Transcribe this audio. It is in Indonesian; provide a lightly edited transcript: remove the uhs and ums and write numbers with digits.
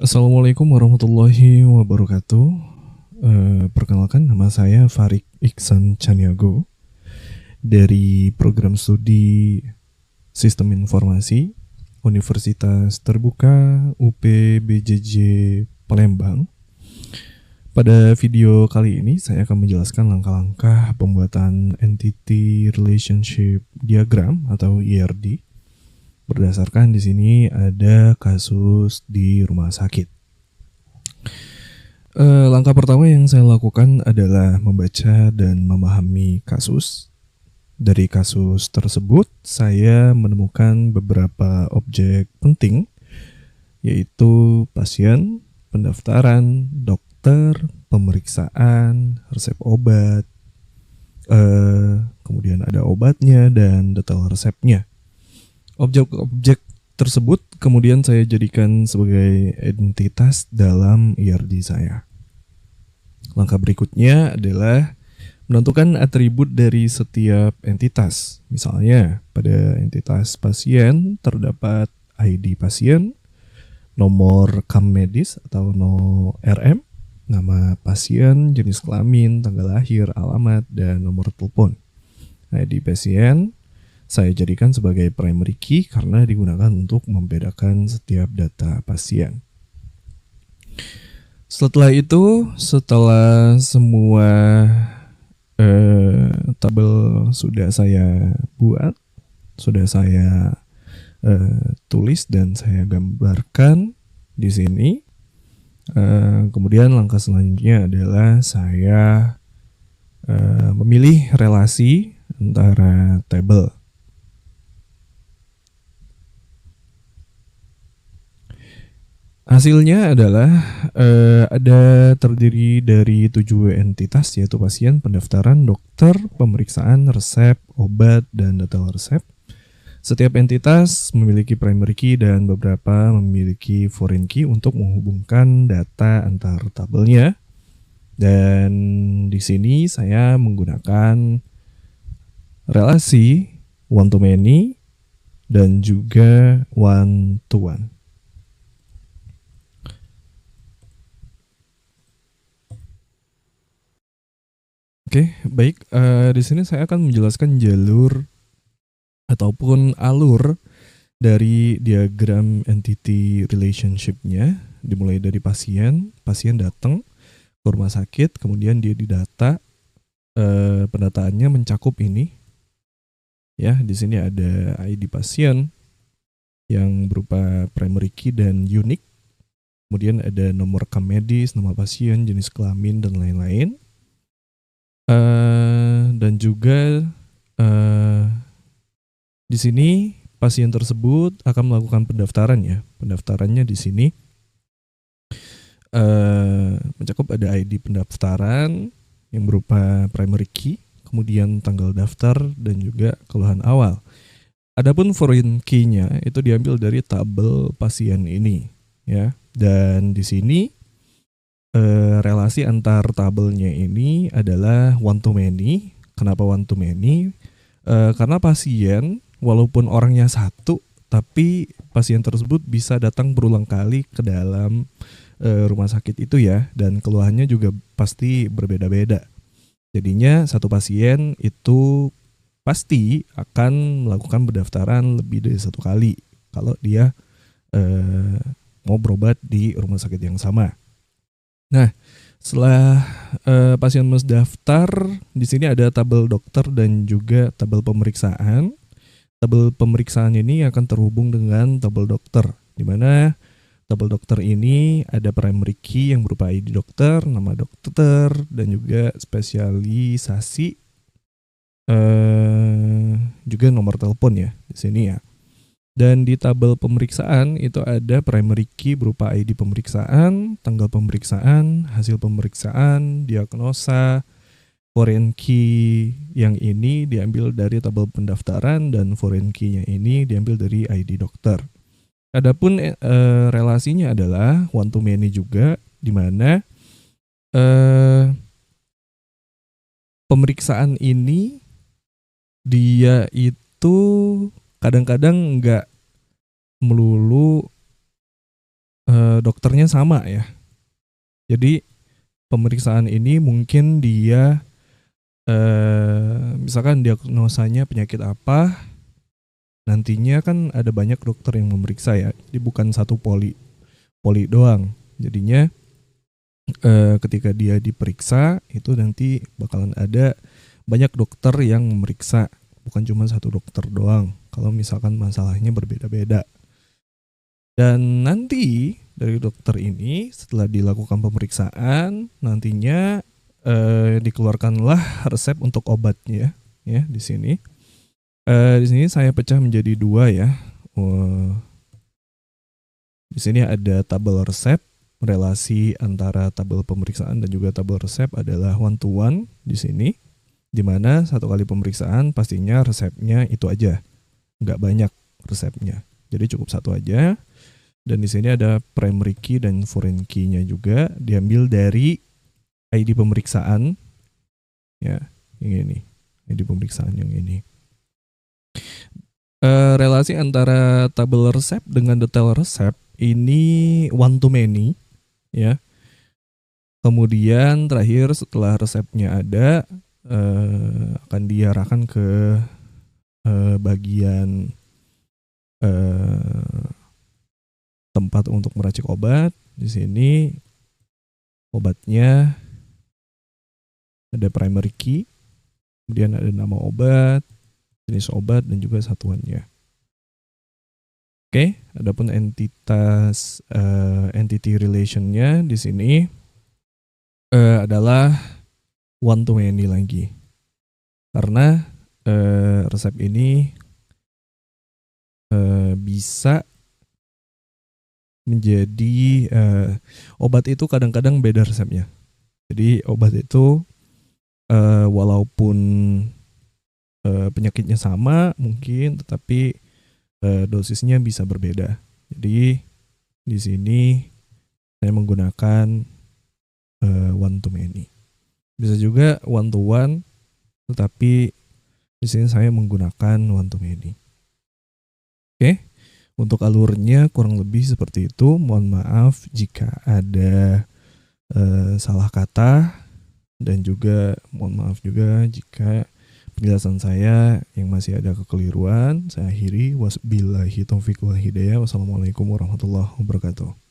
Assalamualaikum warahmatullahi wabarakatuh. Perkenalkan, nama saya Farik Iksan Caniago dari program studi Sistem Informasi Universitas Terbuka UPBJJ Palembang. Pada video kali ini saya akan menjelaskan langkah-langkah pembuatan Entity Relationship Diagram atau ERD. Berdasarkan di sini ada kasus di rumah sakit. Langkah pertama yang saya lakukan adalah membaca dan memahami kasus. Dari kasus tersebut, saya menemukan beberapa objek penting, yaitu pasien, pendaftaran, dokter, pemeriksaan, resep obat, kemudian ada obatnya dan detail resepnya. Objek-objek tersebut kemudian saya jadikan sebagai entitas dalam ERD saya. Langkah berikutnya adalah menentukan atribut dari setiap entitas. Misalnya, pada entitas pasien terdapat ID pasien, nomor KAM medis atau RM, nama pasien, jenis kelamin, tanggal lahir, alamat, dan nomor telepon. ID pasien saya jadikan sebagai primary key karena digunakan untuk membedakan setiap data pasien. Setelah itu, setelah semua tabel sudah saya buat, sudah saya tulis dan saya gambarkan di sini. Kemudian langkah selanjutnya adalah saya memilih relasi antara tabel. Hasilnya adalah ada terdiri dari 7 entitas, yaitu pasien, pendaftaran, dokter, pemeriksaan, resep, obat, dan detail resep. Setiap entitas memiliki primary key dan beberapa memiliki foreign key untuk menghubungkan data antar tabelnya. Dan di sini saya menggunakan relasi one to many dan juga one to one. Oke, baik. Di sini saya akan menjelaskan jalur ataupun alur dari diagram entity relationship-nya, dimulai dari pasien datang ke rumah sakit, kemudian dia didata, pendataannya mencakup ini. Ya, di sini ada ID pasien yang berupa primary key dan unique. Kemudian ada nomor KAM medis, nama pasien, jenis kelamin, dan lain-lain. Dan juga di sini pasien tersebut akan melakukan pendaftaran ya. Pendaftarannya di sini mencakup ada ID pendaftaran yang berupa primary key, kemudian tanggal daftar dan juga keluhan awal. Adapun foreign key-nya itu diambil dari tabel pasien ini ya. Dan di sini relasi antar tabelnya ini adalah one to many. Kenapa one to many? Karena pasien walaupun orangnya satu, tapi pasien tersebut bisa datang berulang kali ke dalam rumah sakit itu ya, dan keluhannya juga pasti berbeda-beda. Jadinya satu pasien itu pasti akan melakukan pendaftaran lebih dari satu kali kalau dia mau berobat di rumah sakit yang sama. Nah, setelah pasien mendaftar, di sini ada tabel dokter dan juga tabel pemeriksaan. Tabel pemeriksaan ini akan terhubung dengan tabel dokter, di mana tabel dokter ini ada primary key yang berupa ID dokter, nama dokter, dan juga spesialisasi, juga nomor telepon ya di sini ya. Dan di tabel pemeriksaan itu ada primary key berupa ID pemeriksaan, tanggal pemeriksaan, hasil pemeriksaan, diagnosa. Foreign key yang ini diambil dari tabel pendaftaran dan foreign key-nya ini diambil dari ID dokter. Adapun relasinya adalah one to many juga, di mana pemeriksaan ini dia itu kadang-kadang nggak melulu dokternya sama ya. Jadi pemeriksaan ini mungkin dia misalkan diagnosanya penyakit apa, nantinya kan ada banyak dokter yang memeriksa ya. Jadi bukan satu poli doang. Jadinya ketika dia diperiksa itu nanti bakalan ada banyak dokter yang memeriksa, bukan cuma satu dokter doang. Kalau misalkan masalahnya berbeda-beda. Dan nanti dari dokter ini setelah dilakukan pemeriksaan nantinya dikeluarkanlah resep untuk obatnya ya di sini. Di sini saya pecah menjadi 2 ya. Di sini ada tabel resep. Relasi antara tabel pemeriksaan dan juga tabel resep adalah 1-to-1 di sini, di mana satu kali pemeriksaan pastinya resepnya itu aja, nggak banyak resepnya, jadi cukup satu aja. Dan di sini ada primary key dan foreign key-nya juga diambil dari ID pemeriksaan, ya, yang ini, ID pemeriksaan yang ini. Relasi antara tabel resep dengan detail resep ini one to many. Ya, kemudian terakhir setelah resepnya ada akan diarahkan ke bagian tempat untuk meracik obat. Di sini obatnya ada primary key, kemudian ada nama obat, jenis obat dan juga satuannya. Oke, adapun entitas entity relation-nya di sini adalah one to many lagi. Karena resep ini bisa menjadi obat itu kadang-kadang beda resepnya. Jadi obat itu walaupun penyakitnya sama mungkin, tetapi dosisnya bisa berbeda. Jadi di sini saya menggunakan one to many. Bisa juga one to one, tetapi di sini saya menggunakan one to many. Oke, untuk alurnya kurang lebih seperti itu. Mohon maaf jika ada salah kata, dan juga mohon maaf juga jika penjelasan saya yang masih ada kekeliruan. Saya akhiri. Wabillahi taufiq wal hidayah. Wassalamualaikum warahmatullahi wabarakatuh.